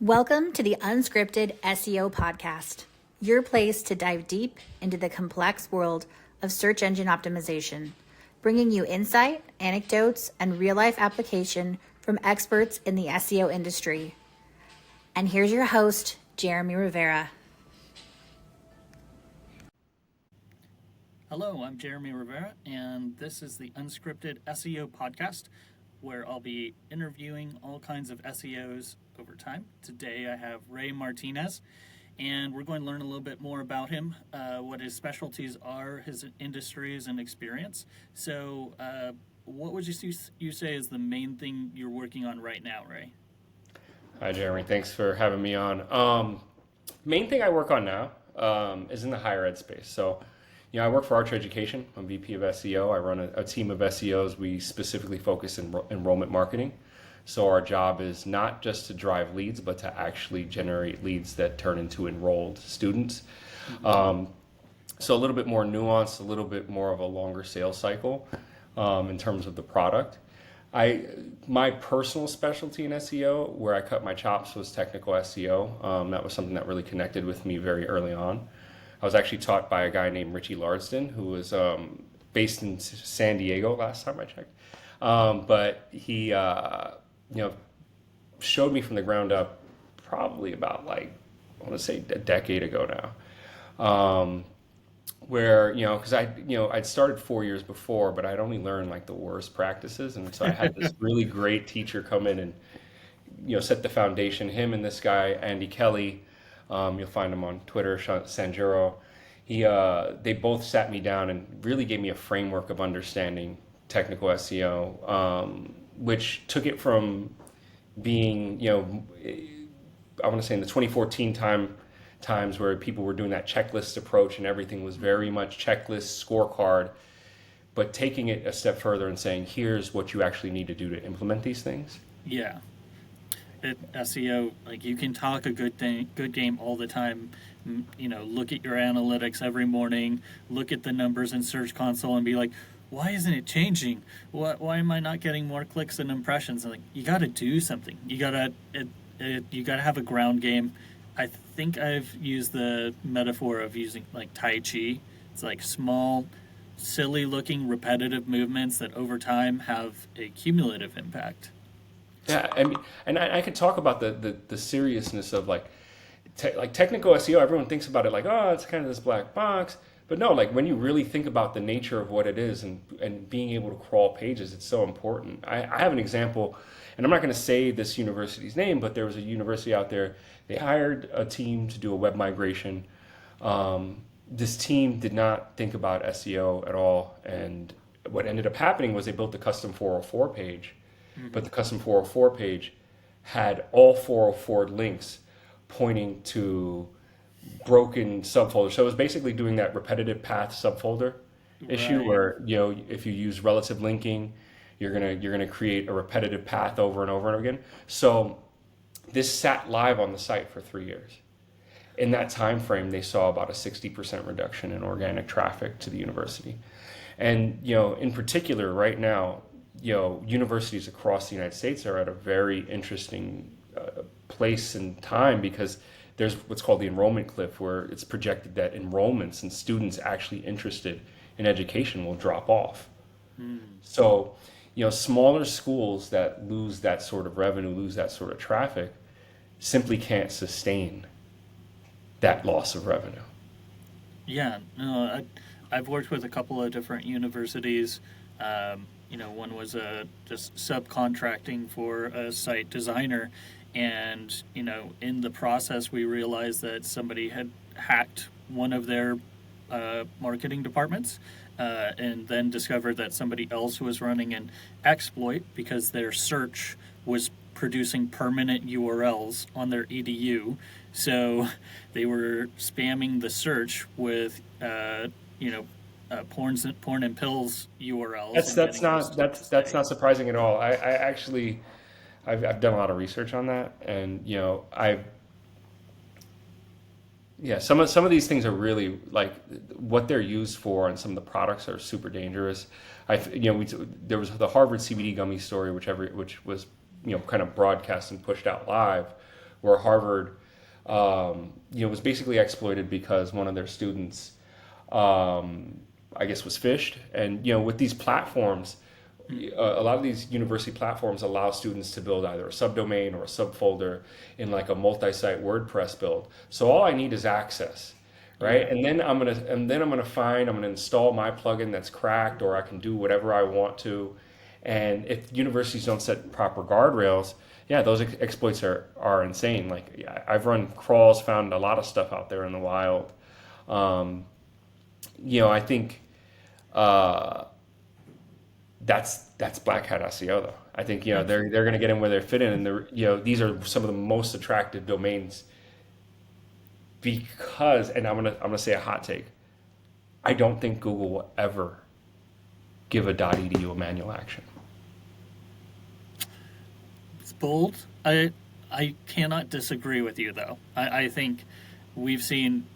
Welcome to the Unscripted SEO Podcast, your place to dive deep into the complex world of search engine optimization, bringing you insight, anecdotes, and real-life application from experts in the SEO industry. And here's your host, Jeremy Rivera. Hello, I'm Jeremy Rivera, and this is the Unscripted SEO Podcast, where I'll be interviewing all kinds of SEOs over time. Today I have Ray Martinez, and we're going to learn a little bit more about him, what his specialties are, his industries and experience. So what would you say is the main thing you're working on right now, Ray? Hi, Jeremy. Thanks for having me on. Main thing I work on now is in the higher ed space. So, I work for Archer Education. I'm VP of SEO. I run a team of SEOs. We specifically focus in enrollment marketing. So our job is not just to drive leads, but to actually generate leads that turn into enrolled students. So a little bit more nuanced, a little bit more of a longer sales cycle in terms of the product. My personal specialty in SEO, where I cut my chops, was technical SEO. That was something that really connected with me very early on. I was actually taught by a guy named Richie Larsden, who was based in San Diego last time I checked. But he, showed me from the ground up probably about I want to say a decade ago now. Where, because I'd started 4 years before, but I'd only learned the worst practices. And so I had this really great teacher come in and, set the foundation. Him and this guy, Andy Kelly, you'll find him on Twitter, Sanjuro. They both sat me down and really gave me a framework of understanding technical SEO, which took it from being, I want to say in the 2014 times where people were doing that checklist approach and everything was very much checklist, scorecard, but taking it a step further and saying, here's what you actually need to do to implement these things. Yeah. SEO, you can talk a good game all the time. Look at your analytics every morning, look at the numbers in Search Console and be like, why isn't it changing? Why am I not getting more clicks and impressions? And you got to do something. You got to have a ground game. I think I've used the metaphor of using Tai Chi. It's small, silly looking, repetitive movements that over time have a cumulative impact. Yeah, and I could talk about the seriousness of technical SEO. Everyone thinks about it it's kind of this black box. But no, when you really think about the nature of what it is and being able to crawl pages, it's so important. I have an example, and I'm not going to say this university's name, but there was a university out there. They hired a team to do a web migration. This team did not think about SEO at all. And what ended up happening was they built the custom 404 page. But the custom 404 page had all 404 links pointing to broken subfolders. So it was basically doing that repetitive path subfolder issue, right, where if you use relative linking, you're gonna create a repetitive path over and over and again. So this sat live on the site for 3 years. In that time frame, they saw about a 60% reduction in organic traffic to the university. And in particular, right now, universities across the United States are at a very interesting place and time because there's what's called the enrollment cliff, where it's projected that enrollments and students actually interested in education will drop off. So, smaller schools that lose that sort of revenue, lose that sort of traffic, simply can't sustain that loss of revenue. Yeah, no, I've worked with a couple of different universities. One was just subcontracting for a site designer, and in the process we realized that somebody had hacked one of their marketing departments, and then discovered that somebody else was running an exploit because their search was producing permanent URLs on their edu. So they were spamming the search with porn and pills URLs. That's not surprising at all. I've done a lot of research on that, and some of these things are really what they're used for, and some of the products are super dangerous. There was the Harvard CBD gummy story, which was kind of broadcast and pushed out live, where Harvard, was basically exploited because one of their students, I guess, was phished. And, with these platforms, a lot of these university platforms allow students to build either a subdomain or a subfolder in like a multi-site WordPress build. So all I need is access, right? And then I'm gonna install my plugin that's cracked, or I can do whatever I want to. And if universities don't set proper guardrails, yeah, those exploits are insane. Like, I've run crawls, found a lot of stuff out there in the wild. I think that's black hat SEO though. I think they're going to get in where they fit in, and these are some of the most attractive domains because, and I'm gonna say a hot take, I don't think Google will ever give a .edu a manual action. It's bold. I cannot disagree with you though. I think we've seen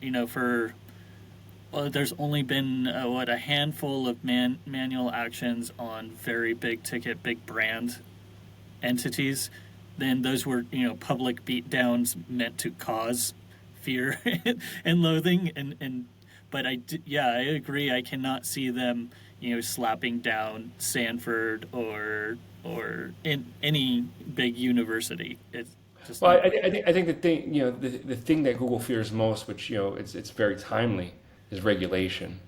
there's only been a handful of manual actions on very big ticket, big brand entities. Then those were public beatdowns meant to cause fear and loathing. But I agree. I cannot see them slapping down Stanford or in any big university. It's just I think the thing the thing that Google fears most, which it's very timely, is regulation.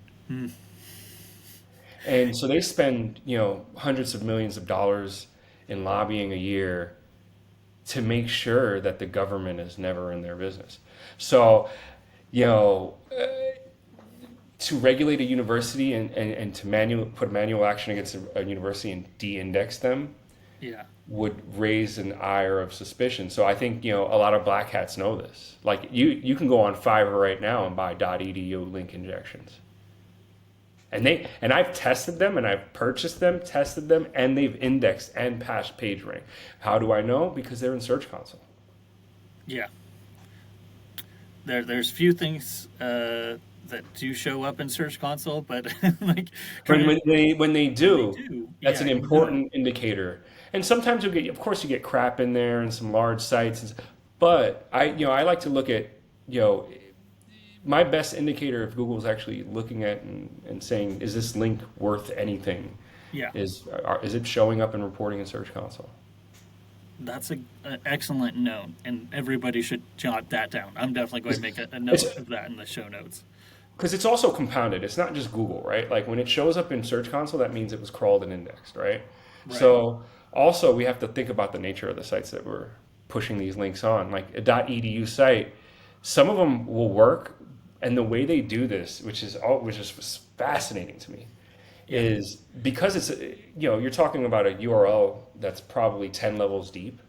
And so they spend hundreds of millions of dollars in lobbying a year to make sure that the government is never in their business. So to regulate a university and to put manual action against a university and de-index them would raise an ire of suspicion. So I think a lot of black hats know this. Like you can go on Fiverr right now and buy .edu link injections. And I've tested them, and I've purchased them, tested them, and they've indexed and passed PageRank. How do I know? Because they're in Search Console. Yeah. There's few things that do show up in Search Console, but like when they do, that's an important indicator. And sometimes you get crap in there and some large sites, but I like to look at my best indicator if Google's actually looking at and saying, is this link worth anything? Yeah. Is it showing up and reporting in Search Console? That's an excellent note, and everybody should jot that down. I'm definitely going to make a note of that in the show notes. Because it's also compounded. It's not just Google, right? Like when it shows up in Search Console, that means it was crawled and indexed, right? So also we have to think about the nature of the sites that we're pushing these links on. Like a .edu site, some of them will work, and the way they do this, which is fascinating to me, is because it's you're talking about a URL that's probably 10 levels deep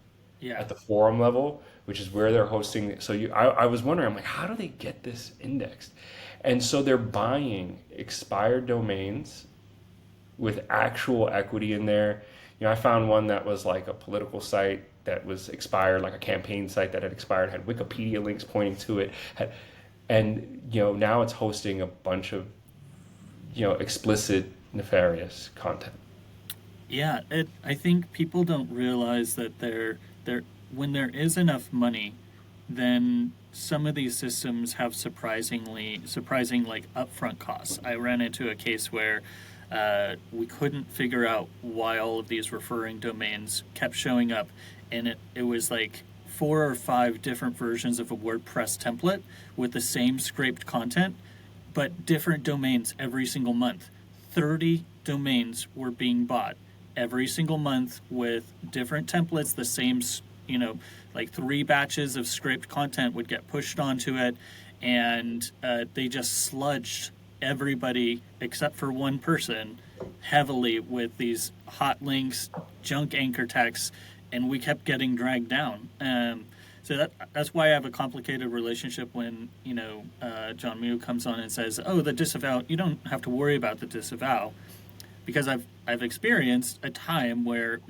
at the forum level, which is where they're hosting. So I was wondering, I'm like, how do they get this indexed? And so they're buying expired domains with actual equity in there. I found one that was like a political site that was expired, like a campaign site that had expired, had Wikipedia links pointing to it, and now it's hosting a bunch of explicit, nefarious content. Yeah, I think people don't realize that when there is enough money, then some of these systems have surprising like upfront costs. I ran into a case where we couldn't figure out why all of these referring domains kept showing up, and it was like 4 or 5 different versions of a WordPress template with the same scraped content, but different domains every single month. 30 domains were being bought every single month with different templates, the same, like 3 batches of scraped content would get pushed onto it, and they just sludged everybody except for one person heavily with these hot links, junk anchor texts, and we kept getting dragged down. So that's why I have a complicated relationship when John Mew comes on and says, "Oh, the disavow. You don't have to worry about the disavow," because I've experienced a time where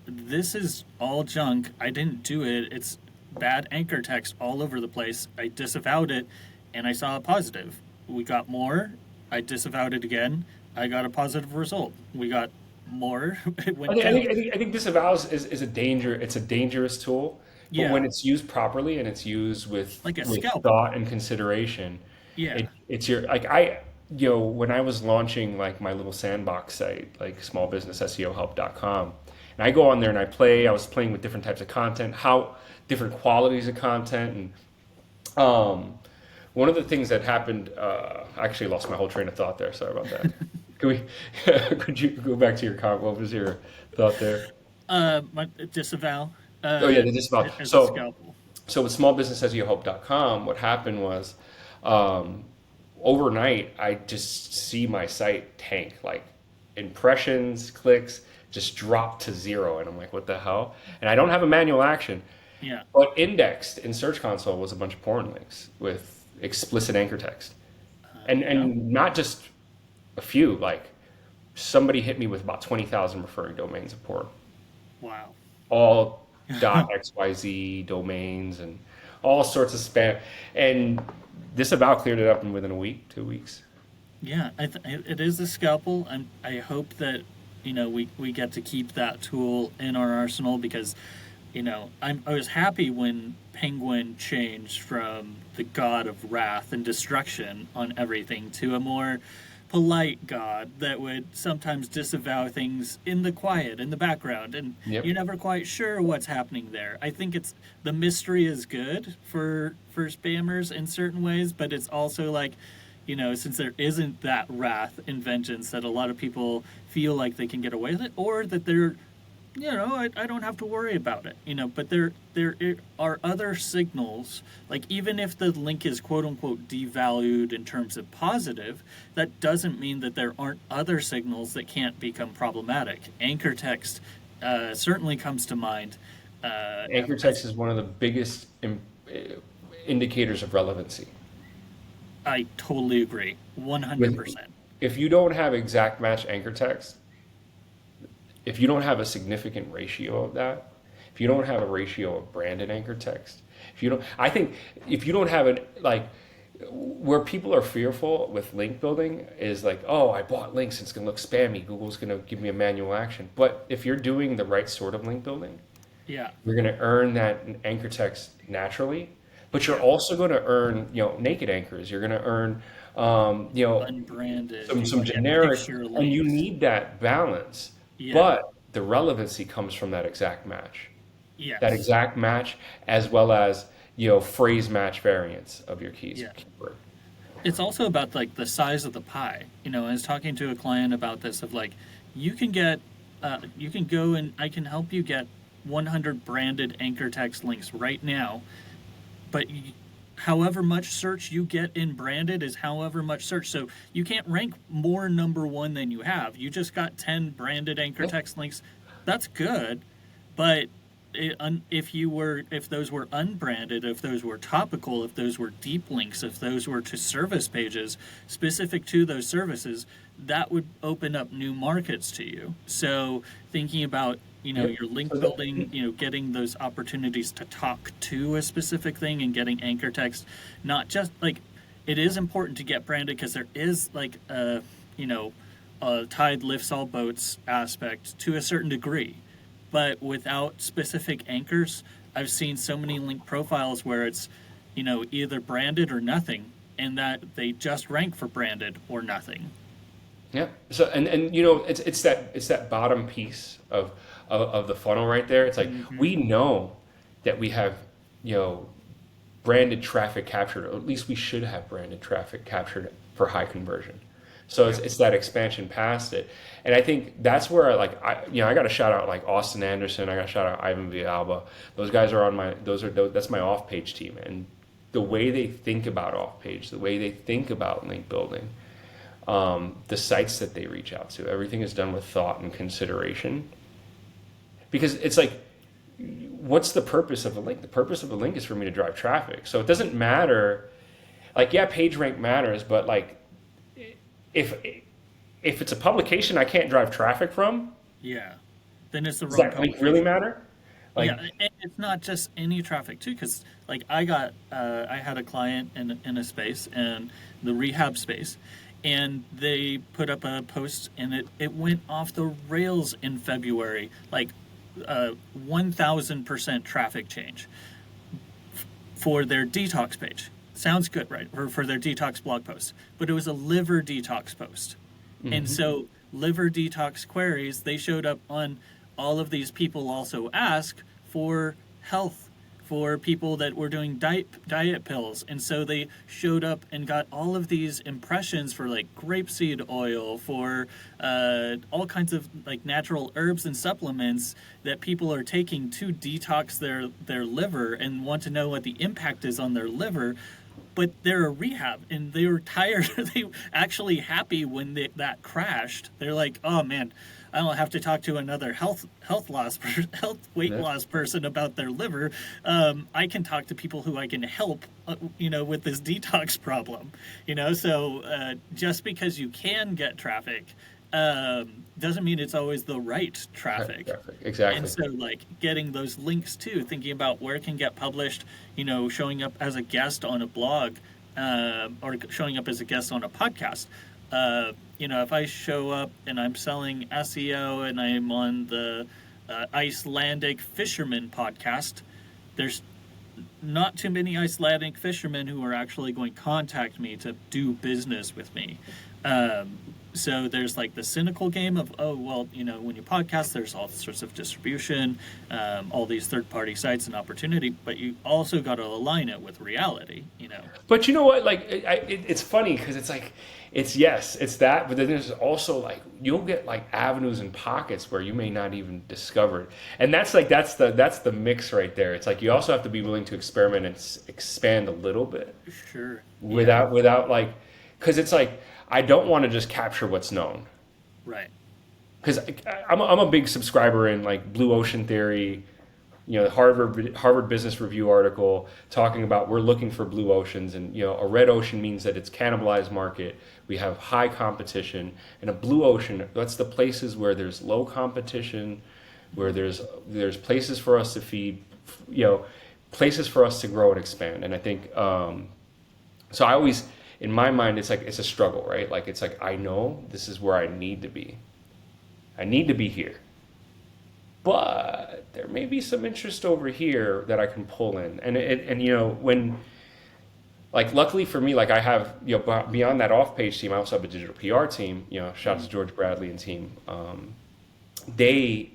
this is all junk. I didn't do it. It's bad anchor text all over the place. I disavowed it, and I saw a positive. We got more. I disavowed it again. I got a positive result. We got more. It went down. I think disavows is a danger. It's a dangerous tool. But when Yeah, it's used properly and it's used like a with scalpel. thought and consideration, Yeah. it's your like when I was launching like my little sandbox site, like smallbusinessseohelp.com, and I go on there and I was playing with different types of content, how different qualities of content, and one of the things that happened, I actually lost my whole train of thought there. Sorry about that. Could we, could you go back to your comment? What was your thought there? My disavow. Oh yeah, they just about As a scalpel. so with smallbusinessseohelp.com, what happened was um, overnight I just see my site tank, like impressions, clicks just drop to zero, and I'm like, what the hell? And I don't have a manual action, Yeah. but indexed in Search Console was a bunch of porn links with explicit anchor text, and Yeah. not just a few. Like somebody hit me with about 20,000 referring domains of porn, Wow. all .xyz domains and all sorts of spam. And Disavow cleared it up in within a week, 2 weeks. Yeah, it is a scalpel, and I hope that we get to keep that tool in our arsenal because I was happy when Penguin changed from the god of wrath and destruction on everything to a more polite god that would sometimes disavow things in the quiet, in the background, and Yep. you're never quite sure what's happening there. I think it's the mystery is good for spammers in certain ways, but it's also like, since there isn't that wrath and vengeance that a lot of people feel like they can get away with it, or that they're I don't have to worry about it, but there are other signals, like even if the link is quote unquote devalued in terms of positive, that doesn't mean that there aren't other signals that can't become problematic. Anchor text certainly comes to mind. Anchor text is one of the biggest indicators of relevancy. I totally agree, 100%. If you don't have exact match anchor text, if you don't have a significant ratio of that, if you don't have a ratio of branded anchor text, I think if you don't have it, like where people are fearful with link building is like, oh, I bought links, it's going to look spammy, Google's going to give me a manual action. But if you're doing the right sort of link building, Yeah. you're going to earn that anchor text naturally, but you're also going to earn, naked anchors. You're going to earn, Unbranded. some Yeah, generic, picture and you links. need that balance. Yeah. But the relevancy comes from that exact match. Yes. That exact match, as well as phrase match variants of your keys. Yeah. Keyword. It's also about like the size of the pie. I was talking to a client about this of like, you can go and I can help you get 100 branded anchor text links right now, but however much search you get in branded is however much search. So you can't rank more number one than you have. You just got 10 branded anchor text links. That's good, but if those were unbranded, if those were topical, if those were deep links, if those were to service pages specific to those services, that would open up new markets to you. So thinking about your link building, getting those opportunities to talk to a specific thing and getting anchor text, not just like it is important to get branded because there is like a tide lifts all boats aspect to a certain degree. But without specific anchors, I've seen so many link profiles where it's, either branded or nothing, and that they just rank for branded or nothing. Yeah. So and it's that bottom piece of the funnel right there. It's like we know that we have branded traffic captured, or at least we should have branded traffic captured for high conversion. So it's that expansion past it, and I think that's where I got to shout out like Austin Anderson, I got to shout out Ivan Villalba. Those guys are that's my off page team, and the way they think about off page, the way they think about link building, the sites that they reach out to, everything is done with thought and consideration. Because it's like, what's the purpose of a link? The purpose of a link is for me to drive traffic. So it doesn't matter, like page rank matters, but like. If it's a publication I can't drive traffic from, yeah, then it's the does wrong that link publication. really matter? Like, yeah, and it's not just any traffic too, because like I had a client in a space, and the rehab space, and they put up a post and it went off the rails in February, like 1,000% traffic change for their detox page. Sounds good, right? Or for their detox blog post. But it was a liver detox post. And so liver detox queries, they showed up on all of these people also ask for health, for people that were doing diet pills. And so they showed up and got all of these impressions for like grapeseed oil, for all kinds of like natural herbs and supplements that people are taking to detox their liver and want to know what the impact is on their liver. But they're a rehab and they were tired. They were actually happy when that crashed. They're like, oh man, I don't have to talk to another health weight loss person about their liver. I can talk to people who I can help, with this detox problem. So just because you can get traffic doesn't mean it's always the right traffic. Exactly. And so like getting those links too, thinking about where it can get published, showing up as a guest on a blog or showing up as a guest on a podcast. If I show up and I'm selling SEO and I'm on the Icelandic Fisherman podcast, there's not too many Icelandic fishermen who are actually going to contact me to do business with me. So there's like the cynical game of, when you podcast, there's all sorts of distribution, all these third-party sites and opportunity, but you also got to align it with reality, But you know what? Like, it's funny because it's like, it's that, but then there's also like, you'll get like avenues and pockets where you may not even discover it. And that's the mix right there. It's like, you also have to be willing to experiment and expand a little bit. Sure. Without like, because it's like, I don't want to just capture what's known. Right. Because I'm a big subscriber in like Blue Ocean Theory, the Harvard Business Review article talking about we're looking for blue oceans, and a red ocean means that it's cannibalized market. We have high competition, and a blue ocean, that's the places where there's low competition, where there's places for us to feed, places for us to grow and expand. And I think so. I always, in my mind, it's like it's a struggle, right? Like it's like I know this is where I need to be. I need to be here. But there may be some interest over here that I can pull in. And when, like, luckily for me, like I have, beyond that off-page team, I also have a digital PR team, shout out to George Bradley and team. It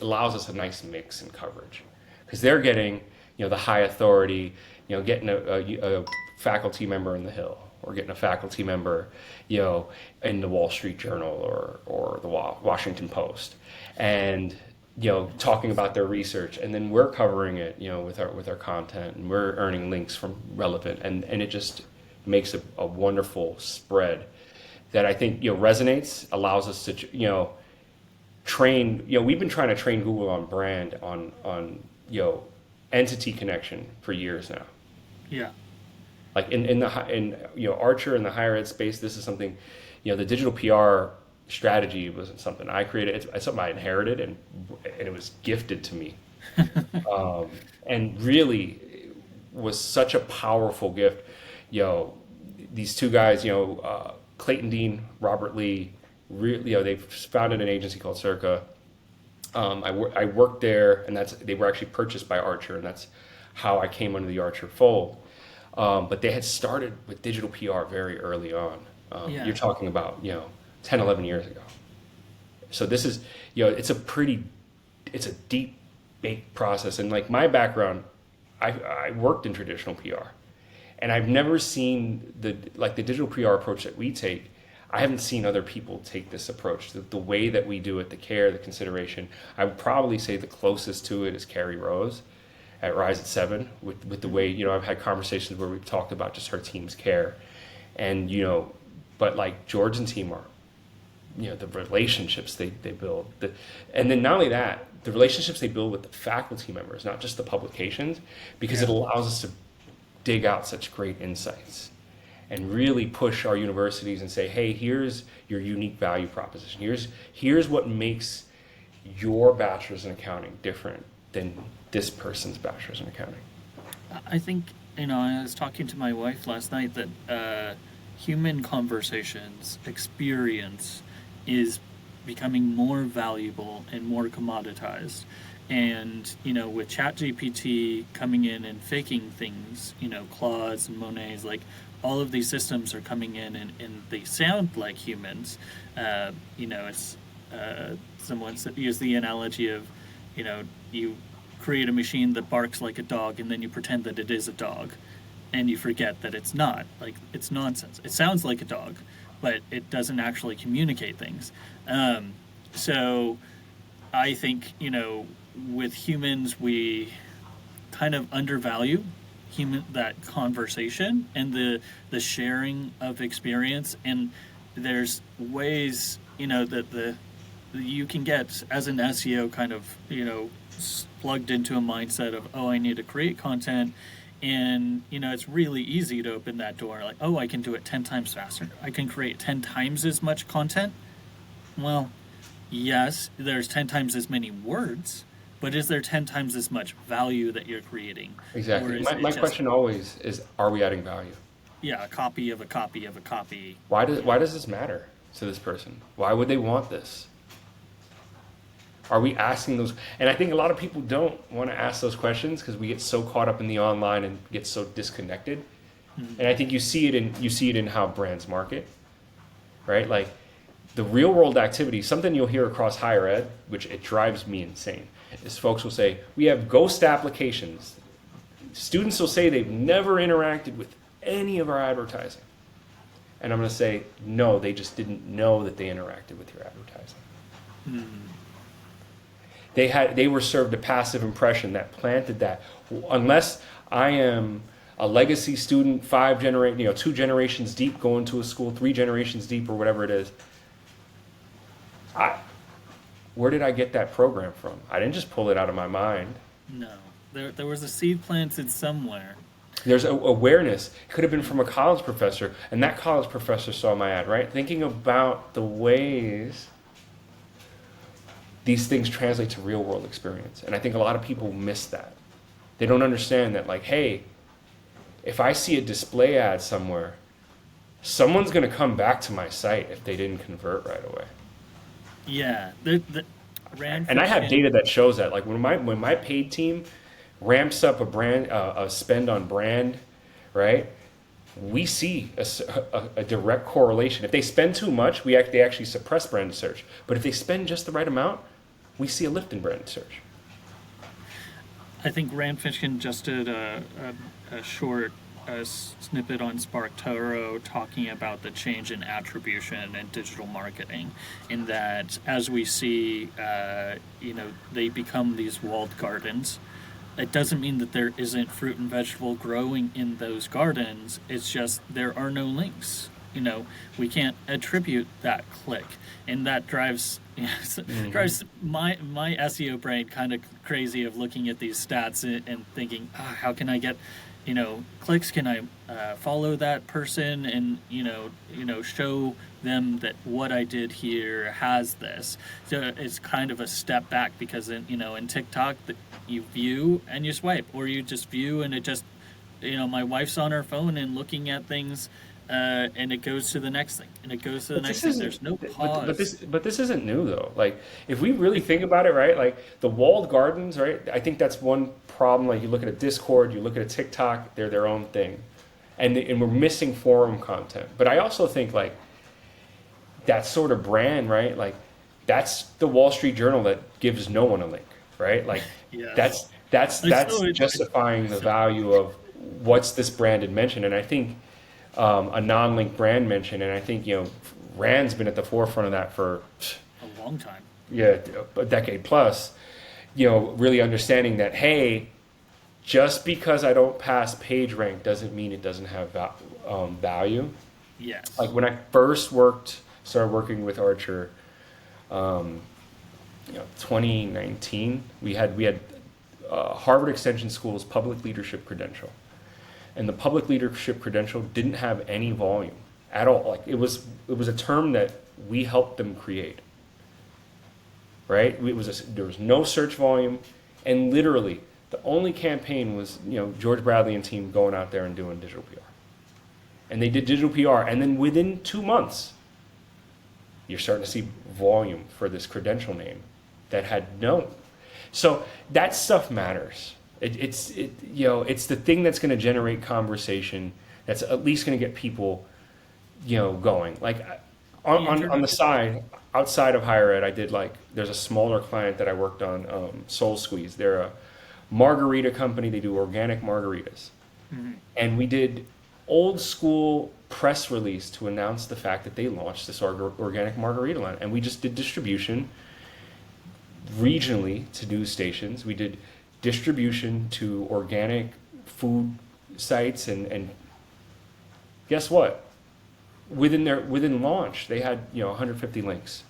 allows us a nice mix in coverage because they're getting, the high authority, getting a faculty member in the Hill, or getting a faculty member, in the Wall Street Journal or the Washington Post, and talking about their research, and then we're covering it, with our content, and we're earning links from relevant, and it just makes a wonderful spread that I think resonates, allows us to train. We've been trying to train Google on brand on entity connection for years now. Yeah. Like in Archer in the higher ed space, this is something, the digital PR strategy wasn't something I created. It's something I inherited, and it was gifted to me, and really was such a powerful gift. These two guys, Clayton Dean, Robert Lee, they founded an agency called Circa. I worked there, and they were actually purchased by Archer, and that's how I came under the Archer fold. But they had started with digital PR very early on. You're talking about, 10, 11 years ago. So this is, it's a deep baked process. And like my background, I worked in traditional PR, and I've never seen the digital PR approach that we take. I haven't seen other people take this approach. The way that we do it, the care, the consideration. I would probably say the closest to it is Carrie Rose at Rise at 7 with the way, I've had conversations where we've talked about just her team's care. And, but like George and team are, the relationships they build. And then not only that, the relationships they build with the faculty members, not just the publications, because it allows us to dig out such great insights and really push our universities and say, hey, here's your unique value proposition. Here's what makes your bachelor's in accounting different than this person's bachelor's in accounting. I think, I was talking to my wife last night that human conversations, experience is becoming more valuable and more commoditized. And, with ChatGPT coming in and faking things, Claudes and Monets, like all of these systems are coming in and they sound like humans. It's someone used the analogy of, you create a machine that barks like a dog and then you pretend that it is a dog and you forget that it's not. Like, it's nonsense. It sounds like a dog, but it doesn't actually communicate things. So I think, with humans, we kind of undervalue that conversation and the sharing of experience. And there's ways, that you can get as an SEO kind of, plugged into a mindset of, oh, I need to create content. And, it's really easy to open that door. Like, oh, I can do it 10 times faster. I can create 10 times as much content. Well, yes, there's 10 times as many words, but is there 10 times as much value that you're creating? Exactly. My question always is, are we adding value? Yeah, a copy of a copy of a copy. Why does this matter to this person? Why would they want this? Are we asking those? And I think a lot of people don't want to ask those questions because we get so caught up in the online and get so disconnected. Mm-hmm. And I think you see it in how brands market, right? Like the real world activity, something you'll hear across higher ed, which it drives me insane, is folks will say, we have ghost applications. Students will say they've never interacted with any of our advertising. And I'm going to say, no, they just didn't know that they interacted with your advertising. Mm-hmm. They were served a passive impression that planted that. Unless I am a legacy student, 2 generations deep, going to a school, 3 generations deep, or whatever it is, where did I get that program from? I didn't just pull it out of my mind. No, there was a seed planted somewhere. There's awareness. It could have been from a college professor, and that college professor saw my ad, right? Thinking about the ways these things translate to real world experience. And I think a lot of people miss that. They don't understand that, like, hey, if I see a display ad somewhere, someone's going to come back to my site if they didn't convert right away. Yeah. And I have data that shows that. Like when my paid team ramps up a spend on brand, right? We see a direct correlation. If they spend too much, they actually suppress brand search. But if they spend just the right amount, we see a lift in brand search. I think Rand Fishkin just did a short snippet on SparkToro talking about the change in attribution and digital marketing, in that as we see, they become these walled gardens. It doesn't mean that there isn't fruit and vegetable growing in those gardens. It's just there are no links. We can't attribute that click, and that drives drives my SEO brain kind of crazy of looking at these stats and thinking, how can I get clicks? Can I follow that person and show them that what I did here has this? So it's kind of a step back, because in TikTok you view and you swipe, or you just view and it just my wife's on her phone and looking at things. And it goes to the next thing, and it goes to the next thing. There's no pause. But this isn't new though. Like if we really think about it, right? Like the walled gardens, right? I think that's one problem. Like you look at a Discord, you look at a TikTok, they're their own thing, and we're missing forum content. But I also think like that sort of brand, right? Like that's the Wall Street Journal that gives no one a link, right? Like that's justifying the value of what's this branded mention, and I think. A non-link brand mention, and I think Rand's been at the forefront of that for a long time. Yeah, a decade plus. Really understanding that, hey, just because I don't pass page rank doesn't mean it doesn't have value. Yes. Like when I first started working with Archer, 2019, we had Harvard Extension School's public leadership credential. And the public leadership credential didn't have any volume at all. Like it was a term that we helped them create. Right? There was no search volume, and literally the only campaign was George Bradley and team going out there and doing digital PR. And they did digital PR, and then within 2 months, You're starting to see volume for this credential name that had no. So that stuff matters. It's the thing that's going to generate conversation. That's at least going to get people, going. Like on the side, outside of higher ed, I did there's a smaller client that I worked on, Soul Squeeze. They're a margarita company. They do organic margaritas. Mm-hmm. And we did old school press release to announce the fact that they launched this organic margarita line. And we just did distribution regionally to news stations. We did distribution to organic food sites, and guess what? Within launch, they had 150 links.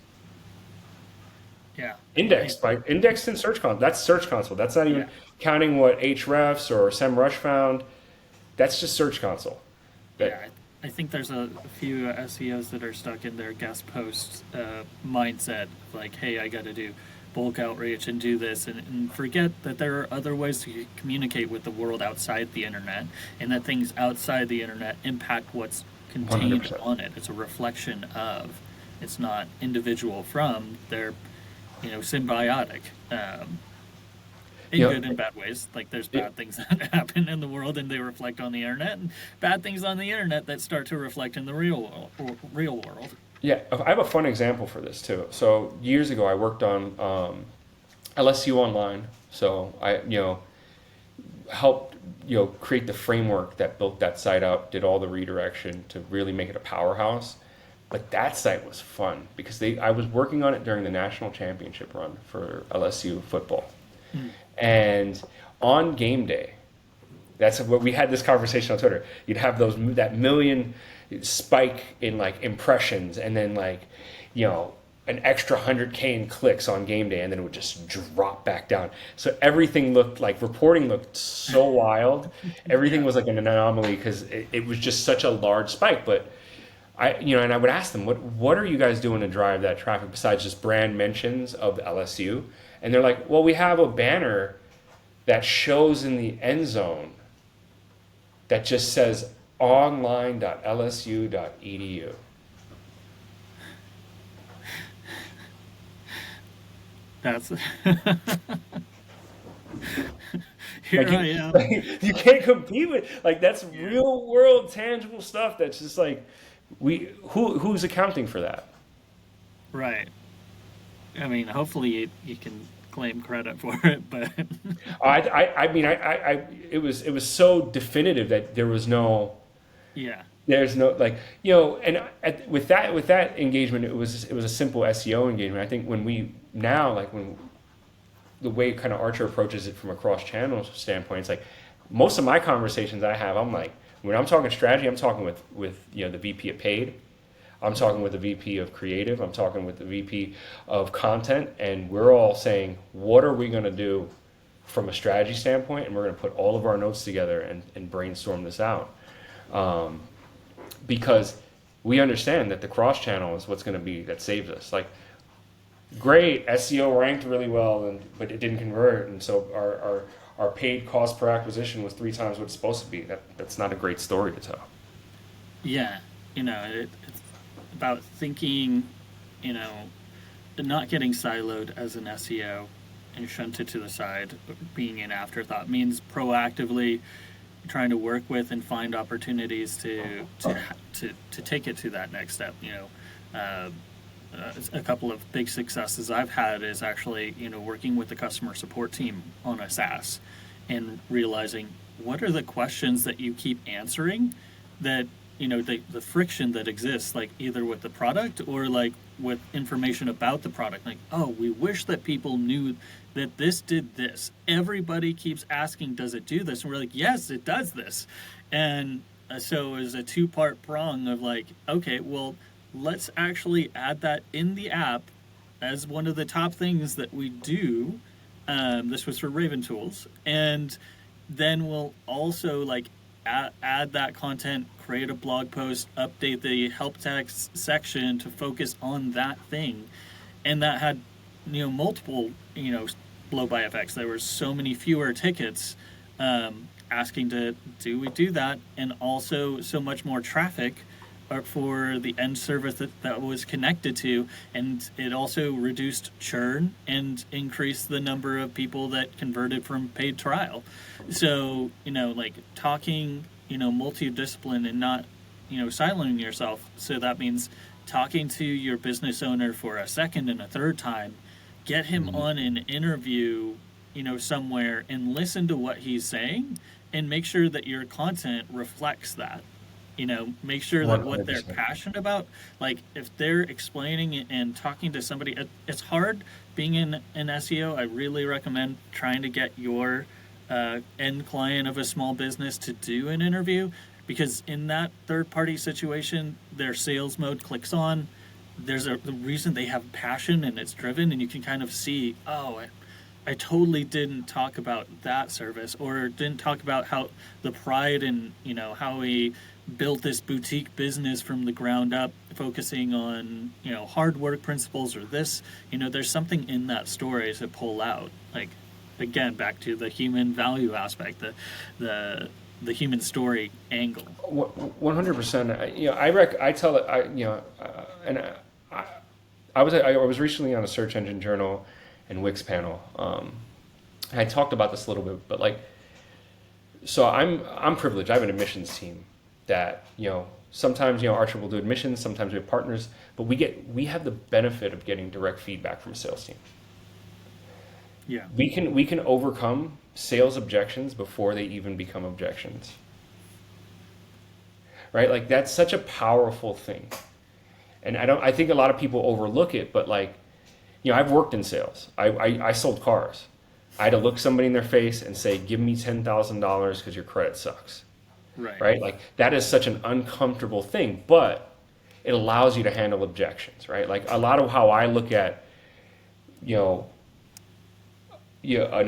Yeah. Indexed in Search Console. That's Search Console. That's not even counting what Ahrefs or SEMrush found. That's just Search Console. I think there's a few SEOs that are stuck in their guest post mindset, like, hey, I got to do bulk outreach and do this, and forget that there are other ways to communicate with the world outside the internet, and that things outside the internet impact what's contained 100%. On it. It's a reflection of. It's not individual from. They're symbiotic. In good and bad ways. Like, there's bad things that happen in the world and they reflect on the internet, and bad things on the internet that start to reflect in the real world. Yeah, I have a fun example for this too. So years ago, I worked on LSU Online. So I helped create the framework that built that site up, did all the redirection to really make it a powerhouse. But that site was fun because I was working on it during the national championship run for LSU football. And on game day, that's what we had this conversation on Twitter. You'd have that million spike in impressions, and then an extra 100K in clicks on game day, and then it would just drop back down. So everything looked reporting looked so wild. Everything was like an anomaly because it was just such a large spike. But and I would ask them, what are you guys doing to drive that traffic besides just brand mentions of LSU? And they're like, well, we have a banner that shows in the end zone that just says online.lsu.edu. That's here I am. You can't compete with that's real world tangible stuff. That's just who's accounting for that? Right. I mean, hopefully you can claim credit for it, but it was so definitive that there was no. Yeah. There's no and with that engagement, it was a simple SEO engagement. I think when the way kind of Archer approaches it from a cross-channel standpoint, it's most of my conversations I have, I'm when I'm talking strategy, I'm talking with the VP of paid, I'm talking with the VP of creative, I'm talking with the VP of content, and we're all saying, what are we going to do from a strategy standpoint? And we're going to put all of our notes together and brainstorm this out. Because we understand that the cross-channel is what's going to be that saves us. Great, SEO ranked really well, but it didn't convert, and so our paid cost per acquisition was 3 times what it's supposed to be. That's not a great story to tell. Yeah, it's about thinking, not getting siloed as an SEO and shunted to the side. Being an afterthought means proactively trying to work with and find opportunities to take it to that next step. A couple of big successes I've had is actually working with the customer support team on a SaaS and realizing what are the questions that you keep answering that the friction that exists, either with the product or with information about the product. We wish that people knew that this did this. Everybody keeps asking, does it do this? And we're like, yes, it does this. And so it was a 2-part prong of okay, well, let's actually add that in the app as one of the top things that we do. This was for Raven Tools. And then we'll also add that content, create a blog post, update the help text section to focus on that thing. And that had, multiple, blow-by effects. There were so many fewer tickets asking do we do that? And also so much more traffic for the end service that was connected to, and it also reduced churn and increased the number of people that converted from paid trial. So, like talking, multidiscipline and not, siloing yourself. So that means talking to your business owner for a second and a third time, get him on an interview, somewhere, and listen to what he's saying, and make sure that your content reflects that. Make sure that what they're 100%. passionate about, like if they're explaining and talking to somebody, it's hard being in SEO. I really recommend trying to get your end client of a small business to do an interview, because in that third party situation, their sales mode clicks on. There's the reason they have passion and it's driven, and you can kind of see, I totally didn't talk about that service, or didn't talk about how the pride and, how he built this boutique business from the ground up, focusing on, hard work principles, or this, there's something in that story to pull out. Like, again, back to the human value aspect, the human story angle. 100%. I tell it, I was recently on a search engine journal and Wix panel. I talked about this a little bit, but so I'm privileged. I have an admissions team that, sometimes, Archer will do admissions, sometimes we have partners, but we have the benefit of getting direct feedback from a sales team. Yeah. We can overcome sales objections before they even become objections. Right? Like, that's such a powerful thing. And I think a lot of people overlook it, but I've worked in sales. I sold cars. I had to look somebody in their face and say, give me $10,000 because your credit sucks. Right? Like, that is such an uncomfortable thing, but it allows you to handle objections, right? Like, a lot of how I look at, an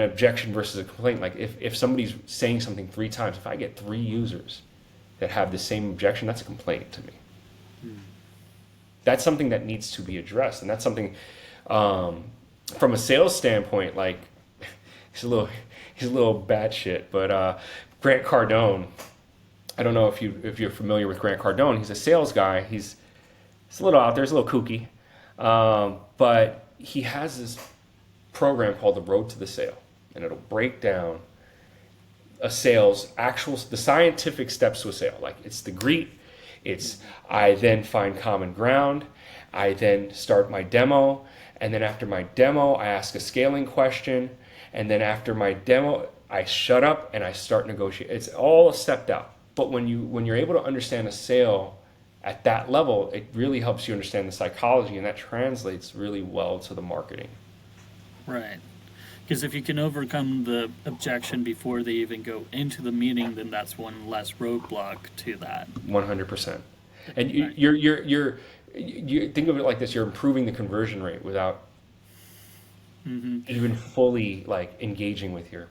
objection versus a complaint, like if somebody's saying something 3 times, if I get 3 users that have the same objection, that's a complaint to me. That's something that needs to be addressed, and that's something from a sales standpoint, like he's a little batshit, but Grant Cardone, I don't know if you're familiar with Grant Cardone. He's a sales guy. He's a little out there. He's a little kooky, but he has this program called the Road to the Sale, and it'll break down a sales the scientific steps to a sale. Like, it's the greet. I then find common ground. I then start my demo, and then after my demo, I ask a scaling question, and then after my demo, I shut up and I start negotiating. It's all stepped out. But when you're able to understand a sale at that level, it really helps you understand the psychology, and that translates really well to the marketing. Right. Because if you can overcome the objection before they even go into the meeting, then that's one less roadblock to that. 100%. And you think of it like this: you're improving the conversion rate without even fully engaging with your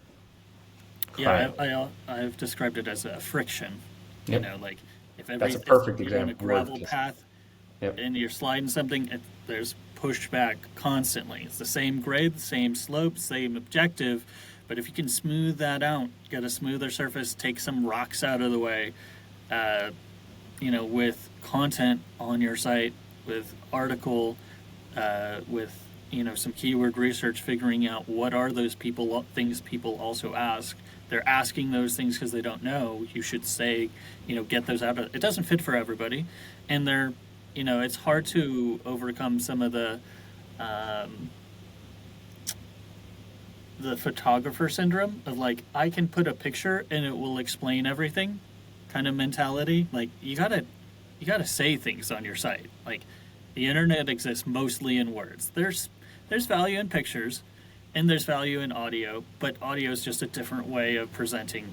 client. Yeah, I've described it as a friction. Yep. If that's a perfect you're on a example. gravel path, Yep. and you're sliding something, there's pushback constantly. It's the same grade, same slope, same objective, but if you can smooth that out, get a smoother surface, take some rocks out of the way, with content on your site, with article, with some keyword research, figuring out what are those things people also ask. They're asking those things because they don't know. You should say, get those out. It doesn't fit for everybody, and they're it's hard to overcome some of the photographer syndrome of I can put a picture and it will explain everything kind of mentality. You gotta say things on your site. The internet exists mostly in words. There's value in pictures and there's value in audio, but audio is just a different way of presenting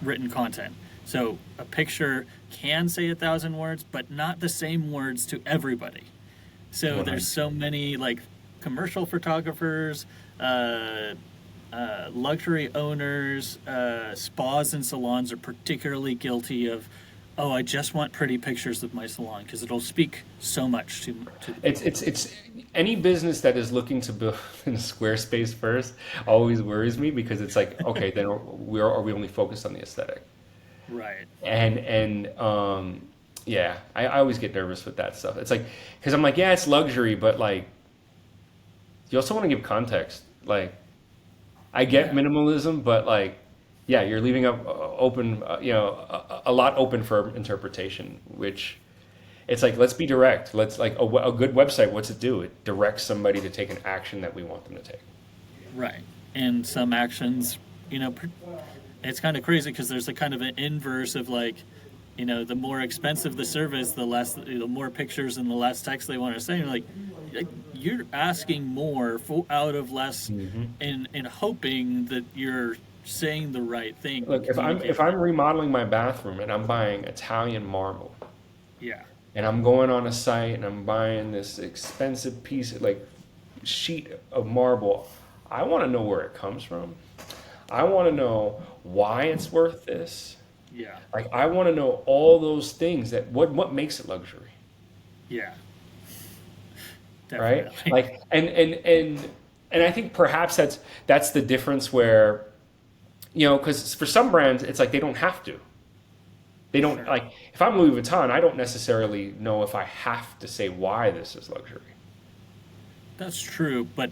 written content. So a picture can say 1,000 words, but not the same words to everybody. So there's so many commercial photographers, luxury owners, spas and salons are particularly guilty of, I just want pretty pictures of my salon because it'll speak so much to it's any business that is looking to build in Squarespace first always worries me, because it's okay, then are we only focused on the aesthetic? Right. And Yeah, I always get nervous with that stuff. It's like, because I'm like, yeah, it's luxury, but like, you also want to give context. Like, I get Yeah. minimalism, but like, yeah, you're leaving up open, a lot open for interpretation, which it's like, let's be direct. Let's like a good website, what's it do? It directs somebody to take an action that we want them to take. Right. And some actions, it's kind of crazy because there's a kind of an inverse of like, the more expensive the service, the more pictures and the less text they want to say. Like you're asking more out of less, and hoping that you're saying the right thing. Look, if I'm remodeling my bathroom and I'm buying Italian marble, yeah, and I'm going on a site and I'm buying this expensive piece, like sheet of marble, I want to know where it comes from. I want to know why it's worth this. yeah, Like I want to know all those things that what makes it luxury, yeah, right? definitely. Like and I think perhaps that's the difference where, because for some brands it's like they don't have to. They don't Sure. like if I'm Louis Vuitton, I don't necessarily know if I have to say why this is luxury. That's true, but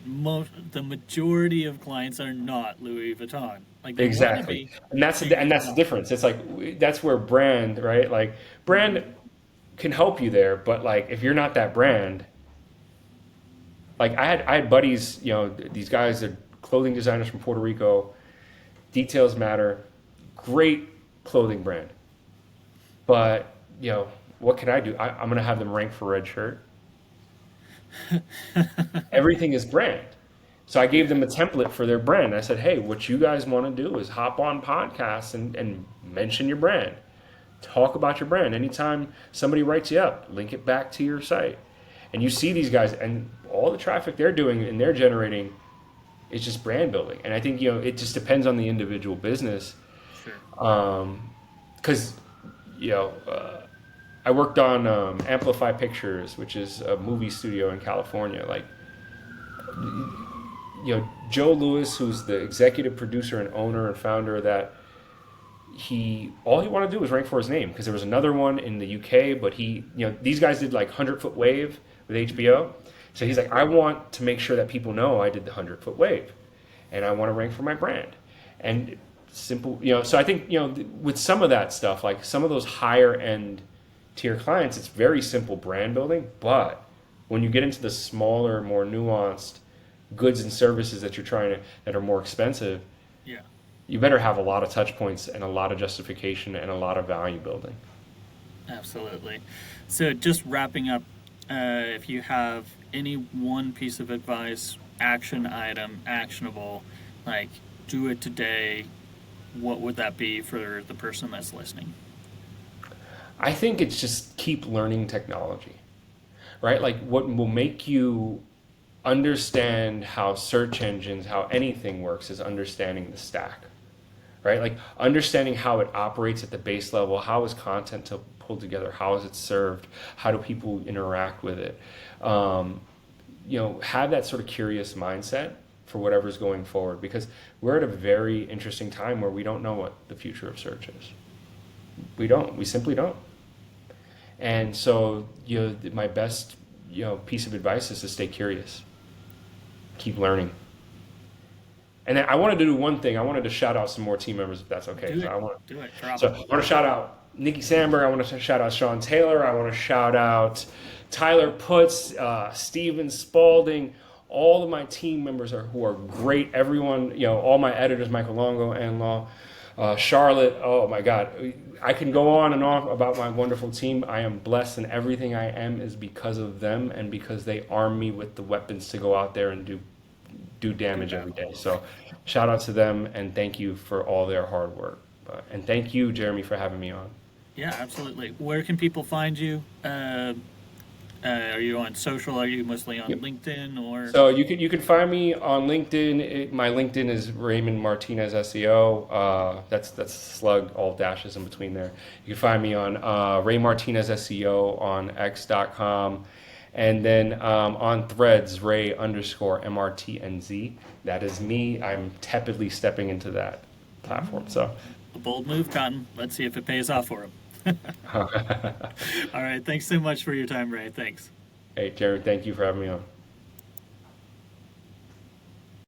the majority of clients are not Louis Vuitton. Like they want to Exactly. be. And that's the difference. It's like that's where brand, right? Like brand can help you there, but like if you're not that brand, like I had buddies, these guys are clothing designers from Puerto Rico, Details Matter, great clothing brand. But, what can I do? I'm going to have them rank for red shirt. Everything is brand. So I gave them a template for their brand. I said, hey, what you guys want to do is hop on podcasts and mention your brand. Talk about your brand. Anytime somebody writes you up, link it back to your site. And you see these guys and all the traffic they're doing and they're generating is just brand building. And I think, it just depends on the individual business. Sure. Because I worked on Amplify Pictures, which is a movie studio in California. Like, Joe Lewis, who's the executive producer and owner and founder of that, all he wanted to do was rank for his name because there was another one in the UK, but these guys did like 100-foot wave with HBO. So he's like, I want to make sure that people know I did the 100-foot wave, and I want to rank for my brand. And simple, so I think, with some of that stuff, like some of those higher end tier clients, it's very simple brand building. But when you get into the smaller, more nuanced goods and services that that are more expensive, Yeah. you better have a lot of touch points and a lot of justification and a lot of value building. Absolutely. So just wrapping up, if you have any one piece of advice, action item, actionable, like do it today, what would that be for the person that's listening? I think it's just keep learning technology, right? Like what will make you understand how search engines, how anything works is understanding the stack, right? Like understanding how it operates at the base level, how is content pulled together, how is it served, how do people interact with it? Have that sort of curious mindset for whatever's going forward, because we're at a very interesting time where we don't know what the future of search is. We simply don't. And so, my best, piece of advice is to stay curious, keep learning. And then I wanted to do one thing. I wanted to shout out some more team members, if that's okay. Do it. I want to shout out Nikki Sandberg. I want to shout out Sean Taylor. I want to shout out Tyler Putz, Steven Spalding. All of my team members who are great. Everyone, all my editors, Michael Longo, Ann Law, Charlotte. Oh my God, I can go on and on about my wonderful team. I am blessed, and everything I am is because of them and because they arm me with the weapons to go out there and do damage every day. So, shout out to them and thank you for all their hard work. And thank you, Jeremy, for having me on. Yeah, absolutely. Where can people find you? Are you on social? Are you mostly on LinkedIn or? So you can find me on LinkedIn. My LinkedIn is Raymond Martinez SEO. That's slug, all dashes in between there. You can find me on Ray Martinez SEO on x.com, and then on Threads Ray_MRTNZ. That is me. I'm tepidly stepping into that platform. So A bold move, Cotton. Let's see if it pays off for him. All right. Thanks so much for your time, Ray. Thanks. Hey, Jeremy, thank you for having me on.